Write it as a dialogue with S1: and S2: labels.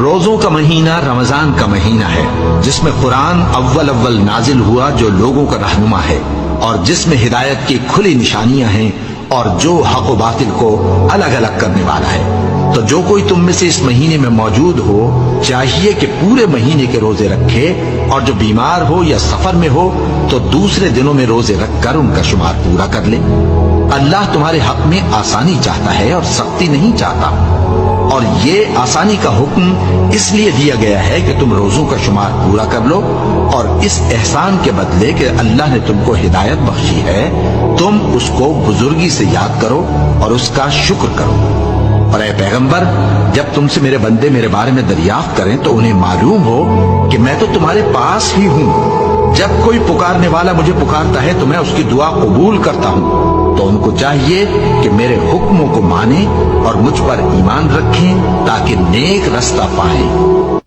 S1: روزوں کا مہینہ رمضان کا مہینہ ہے، جس میں قرآن اول نازل ہوا، جو لوگوں کا رہنما ہے اور جس میں ہدایت کی کھلی نشانیاں ہیں اور جو حق و باطل کو الگ الگ کرنے والا ہے۔ تو جو کوئی تم میں سے اس مہینے میں موجود ہو، چاہیے کہ پورے مہینے کے روزے رکھے، اور جو بیمار ہو یا سفر میں ہو تو دوسرے دنوں میں روزے رکھ کر ان کا شمار پورا کر لے۔ اللہ تمہارے حق میں آسانی چاہتا ہے اور سختی نہیں چاہتا، اور یہ آسانی کا حکم اس لیے دیا گیا ہے کہ تم روزوں کا شمار پورا کر لو، اور اس احسان کے بدلے کہ اللہ نے تم کو ہدایت بخشی ہے، تم اس کو بزرگی سے یاد کرو اور اس کا شکر کرو۔ اور اے پیغمبر، جب تم سے میرے بندے میرے بارے میں دریافت کریں تو انہیں معلوم ہو کہ میں تو تمہارے پاس ہی ہوں۔ جب کوئی پکارنے والا مجھے پکارتا ہے تو میں اس کی دعا قبول کرتا ہوں۔ تو ان کو چاہیے کہ میرے حکموں کو مانیں اور مجھ پر ایمان رکھیں تاکہ نیک رستہ پائیں۔